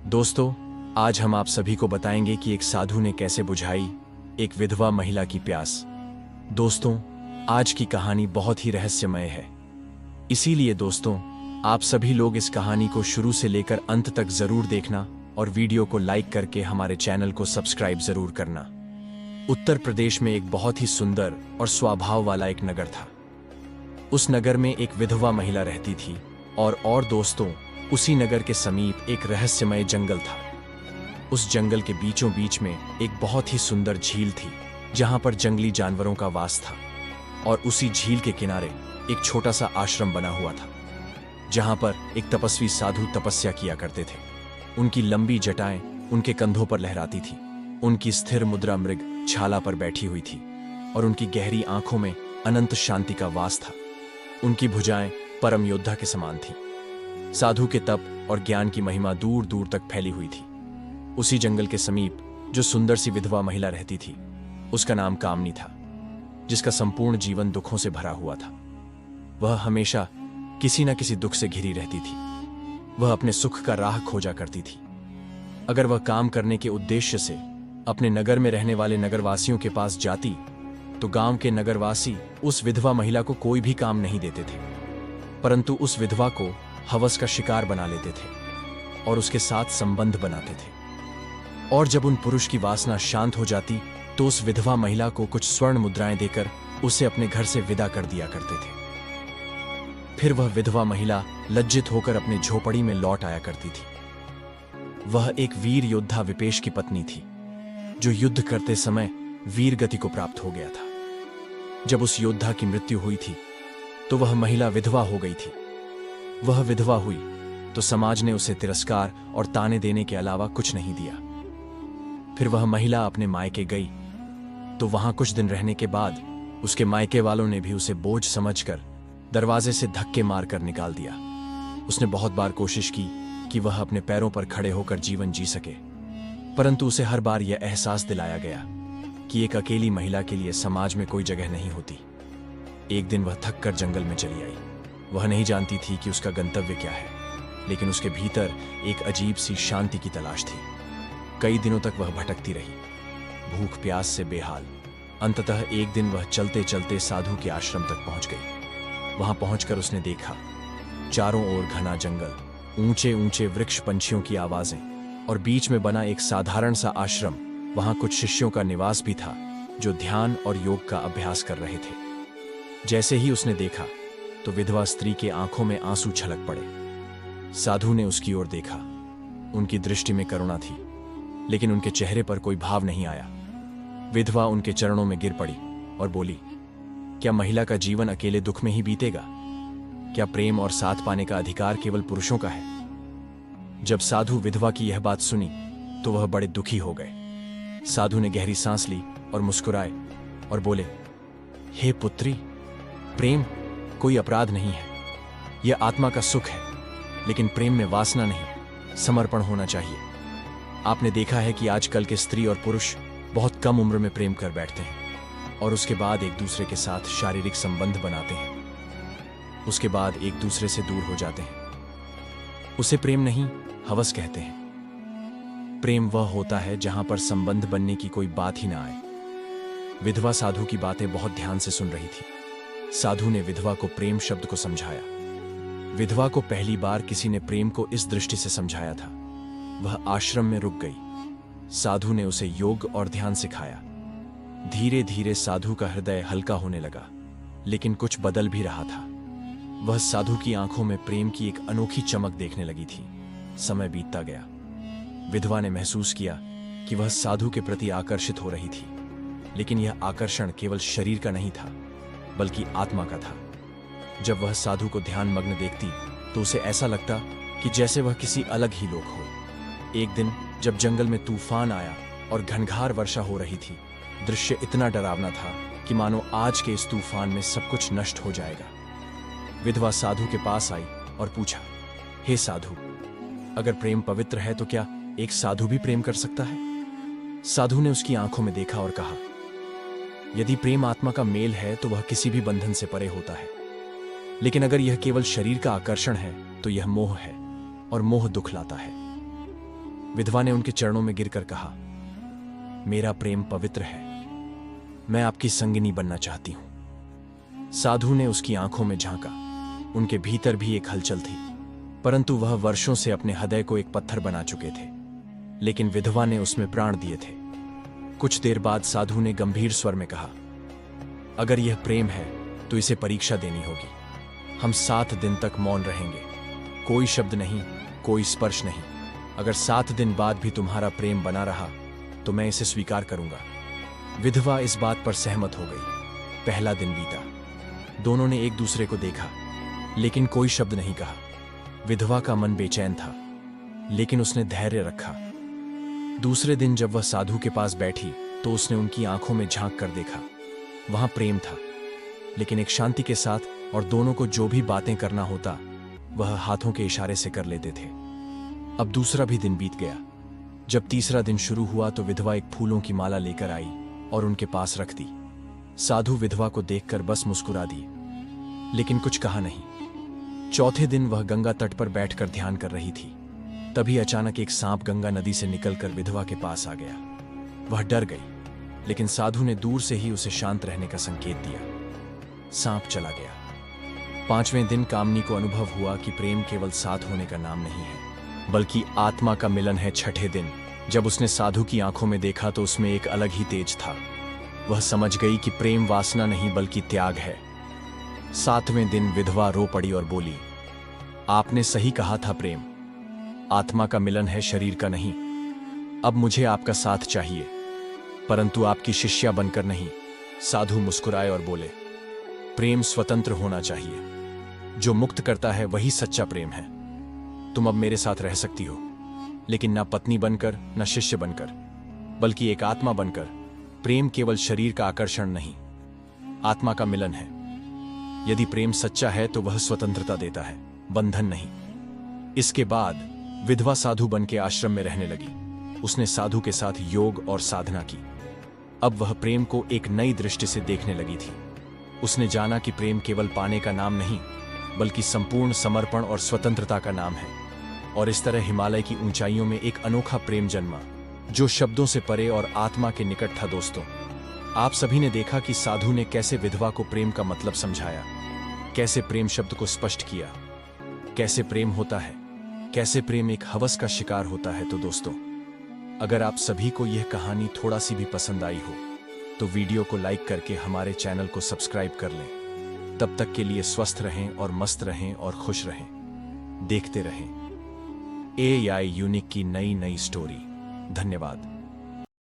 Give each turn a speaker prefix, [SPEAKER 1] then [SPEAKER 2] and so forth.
[SPEAKER 1] दोस्तों, आज हम आप सभी को बताएंगे कि एक साधु ने कैसे बुझाई एक विधवा महिला की प्यास। दोस्तों, आज की कहानी बहुत ही रहस्यमय है। इसीलिए दोस्तों, आप सभी लोग इस कहानी को शुरू से लेकर अंत तक जरूर देखना और वीडियो को लाइक करके हमारे चैनल को सब्सक्राइब जरूर करना। उत्तर प्रदेश में एक बहुत ही सुंदर और स्वभाव वाला एक नगर था। उस नगर में एक विधवा महिला रहती थी और दोस्तों, उसी नगर के समीप एक रहस्यमय जंगल था। उस जंगल के बीचों बीच में एक बहुत ही सुंदर झील थी, जहां पर जंगली जानवरों का वास था। और उसी झील के किनारे एक छोटा सा आश्रम बना हुआ था, जहां पर एक तपस्वी साधु तपस्या किया करते थे। उनकी लंबी जटाएं उनके कंधों पर लहराती थी। उनकी स्थिर मुद्रा मृग छाला पर बैठी हुई थी और उनकी गहरी आंखों में अनंत शांति का वास था। उनकी भुजाएं परम योद्धा के समान थी। साधु के तप और ज्ञान की महिमा दूर दूर तक फैली हुई थी। उसी जंगल के समीप जो सुंदर सी विधवा महिला रहती थी, उसका नाम कामनी था, जिसका संपूर्ण जीवन दुखों से भरा हुआ था। वह हमेशा किसी न किसी दुख से घिरी रहती थी। वह अपने सुख का राह खोजा करती थी। अगर वह काम करने के उद्देश्य से अपने नगर में रहने वाले नगरवासियों के पास जाती, तो गांव के नगरवासी उस विधवा महिला को कोई भी काम नहीं देते थे, परंतु उस विधवा को हवस का शिकार बना लेते थे और उसके साथ संबंध बनाते थे। और जब उन पुरुष की वासना शांत हो जाती, तो उस विधवा महिला को कुछ स्वर्ण मुद्राएं देकर उसे अपने घर से विदा कर दिया करते थे। फिर वह विधवा महिला लज्जित होकर अपने झोपड़ी में लौट आया करती थी। वह एक वीर योद्धा विपेश की पत्नी थी, जो युद्ध करते समय वीर गति को प्राप्त हो गया था। जब उस योद्धा की मृत्यु हुई थी, तो वह महिला विधवा हो गई थी। वह विधवा हुई तो समाज ने उसे तिरस्कार और ताने देने के अलावा कुछ नहीं दिया। फिर वह महिला अपने मायके गई, तो वहां कुछ दिन रहने के बाद उसके मायके वालों ने भी उसे बोझ समझकर दरवाजे से धक्के मारकर निकाल दिया। उसने बहुत बार कोशिश की कि वह अपने पैरों पर खड़े होकर जीवन जी सके, परंतु उसे हर बार यह एहसास दिलाया गया कि एक अकेली महिला के लिए समाज में कोई जगह नहीं होती। एक दिन वह थक कर जंगल में चली आई। वह नहीं जानती थी कि उसका गंतव्य क्या है, लेकिन उसके भीतर एक अजीब सी शांति की तलाश थी। कई दिनों तक वह भटकती रही, भूख प्यास से बेहाल। अंततः एक दिन वह चलते चलते साधु के आश्रम तक पहुंच गई। वहां पहुंचकर उसने देखा, चारों ओर घना जंगल, ऊंचे ऊंचे वृक्ष, पंछियों की आवाजें और बीच में बना एक साधारण सा आश्रम। वहां कुछ शिष्यों का निवास भी था, जो ध्यान और योग का अभ्यास कर रहे थे। जैसे ही उसने देखा, तो विधवा स्त्री के आंखों में आंसू छलक पड़े। साधु ने उसकी ओर देखा। उनकी दृष्टि में करुणा थी, लेकिन उनके चेहरे पर कोई भाव नहीं आया। विधवा उनके चरणों में गिर पड़ी और बोली, क्या महिला का जीवन अकेले दुख में ही बीतेगा? क्या प्रेम और साथ पाने का अधिकार केवल पुरुषों का है? जब साधु विधवा की यह बात सुनी, तो वह बड़े दुखी हो गए। साधु ने गहरी सांस ली और मुस्कुराए और बोले, हे पुत्री, प्रेम कोई अपराध नहीं है। यह आत्मा का सुख है, लेकिन प्रेम में वासना नहीं, समर्पण होना चाहिए। आपने देखा है कि आजकल के स्त्री और पुरुष बहुत कम उम्र में प्रेम कर बैठते हैं और उसके बाद एक दूसरे के साथ शारीरिक संबंध बनाते हैं। उसके बाद एक दूसरे से दूर हो जाते हैं। उसे प्रेम नहीं, हवस कहते हैं। प्रेम वह होता है जहां पर संबंध बनने की कोई बात ही ना आए। विधवा साधु की बातें बहुत ध्यान से सुन रही थी। साधु ने विधवा को प्रेम शब्द को समझाया। विधवा को पहली बार किसी ने प्रेम को इस दृष्टि से समझाया था। वह आश्रम में रुक गई। साधु ने उसे योग और ध्यान सिखाया। धीरे धीरे साधु का हृदय हल्का होने लगा, लेकिन कुछ बदल भी रहा था। वह साधु की आंखों में प्रेम की एक अनोखी चमक देखने लगी थी। समय बीतता गया। विधवा ने महसूस किया कि वह साधु के प्रति आकर्षित हो रही थी, लेकिन यह आकर्षण केवल शरीर का नहीं था, बल्कि आत्मा का था। जब वह साधु को ध्यान मग्न देखती, तो उसे ऐसा लगता कि जैसे वह किसी अलग ही लोक हो। एक दिन जब जंगल में तूफान आया और घनघार वर्षा हो रही थी, दृश्य इतना डरावना था कि मानो आज के इस तूफान में सब कुछ नष्ट हो जाएगा। विधवा साधु के पास आई और पूछा, हे साधु, अगर प्रेम पवित्र है तो क्या एक साधु भी प्रेम कर सकता है? साधु ने उसकी आंखों में देखा और कहा, यदि प्रेम आत्मा का मेल है तो वह किसी भी बंधन से परे होता है, लेकिन अगर यह केवल शरीर का आकर्षण है तो यह मोह है, और मोह दुख लाता है। विधवा ने उनके चरणों में गिरकर कहा, मेरा प्रेम पवित्र है, मैं आपकी संगिनी बनना चाहती हूं। साधु ने उसकी आंखों में झांका। उनके भीतर भी एक हलचल थी, परंतु वह वर्षों से अपने हृदय को एक पत्थर बना चुके थे, लेकिन विधवा ने उसमें प्राण दिए थे। कुछ देर बाद साधु ने गंभीर स्वर में कहा, अगर यह प्रेम है तो इसे परीक्षा देनी होगी। हम 7 दिन तक मौन रहेंगे, कोई शब्द नहीं, कोई स्पर्श नहीं। अगर 7 दिन बाद भी तुम्हारा प्रेम बना रहा तो मैं इसे स्वीकार करूंगा। विधवा इस बात पर सहमत हो गई। पहला दिन बीता। दोनों ने एक दूसरे को देखा, लेकिन कोई शब्द नहीं कहा। विधवा का मन बेचैन था, लेकिन उसने धैर्य रखा। दूसरे दिन जब वह साधु के पास बैठी तो उसने उनकी आंखों में झांक कर देखा। वहां प्रेम था, लेकिन एक शांति के साथ, और दोनों को जो भी बातें करना होता वह हाथों के इशारे से कर लेते थे। अब दूसरा भी दिन बीत गया। जब तीसरा दिन शुरू हुआ तो विधवा एक फूलों की माला लेकर आई और उनके पास रख दी। साधु विधवा को देखकर बस मुस्कुरा दिए, लेकिन कुछ कहा नहीं। चौथे दिन वह गंगा तट पर बैठकर ध्यान कर रही थी। तभी अचानक एक सांप गंगा नदी से निकलकर विधवा के पास आ गया। वह डर गई, लेकिन साधु ने दूर से ही उसे शांत रहने का संकेत दिया। सांप चला गया। 5वें दिन कामनी को अनुभव हुआ कि प्रेम केवल साथ होने का नाम नहीं है, बल्कि आत्मा का मिलन है। 6ठे दिन जब उसने साधु की आंखों में देखा तो उसमें एक अलग ही तेज था। वह समझ गई कि प्रेम वासना नहीं बल्कि त्याग है। 7वें दिन विधवा रो पड़ी और बोली, आपने सही कहा था, प्रेम आत्मा का मिलन है, शरीर का नहीं। अब मुझे आपका साथ चाहिए, परंतु आपकी शिष्या बनकर नहीं। साधु मुस्कुराए और बोले, प्रेम स्वतंत्र होना चाहिए। जो मुक्त करता है वही सच्चा प्रेम है। तुम अब मेरे साथ रह सकती हो, लेकिन ना पत्नी बनकर, ना शिष्य बनकर, बल्कि एक आत्मा बनकर। प्रेम केवल शरीर का आकर्षण नहीं, आत्मा का मिलन है। यदि प्रेम सच्चा है तो वह स्वतंत्रता देता है, बंधन नहीं। इसके बाद विधवा साधु बन के आश्रम में रहने लगी। उसने साधु के साथ योग और साधना की। अब वह प्रेम को एक नई दृष्टि से देखने लगी थी। उसने जाना कि प्रेम केवल पाने का नाम नहीं, बल्कि संपूर्ण समर्पण और स्वतंत्रता का नाम है। और इस तरह हिमालय की ऊंचाइयों में एक अनोखा प्रेम जन्मा, जो शब्दों से परे और आत्मा के निकट था। दोस्तों, आप सभी ने देखा कि साधु ने कैसे विधवा को प्रेम का मतलब समझाया, कैसे प्रेम शब्द को स्पष्ट किया, कैसे प्रेम होता है, कैसे प्रेम एक हवस का शिकार होता है। तो दोस्तों, अगर आप सभी को यह कहानी थोड़ा सी भी पसंद आई हो तो वीडियो को लाइक करके हमारे चैनल को सब्सक्राइब कर लें। तब तक के लिए स्वस्थ रहें और मस्त रहें और खुश रहें। देखते रहें AI यूनिक की नई नई स्टोरी। धन्यवाद।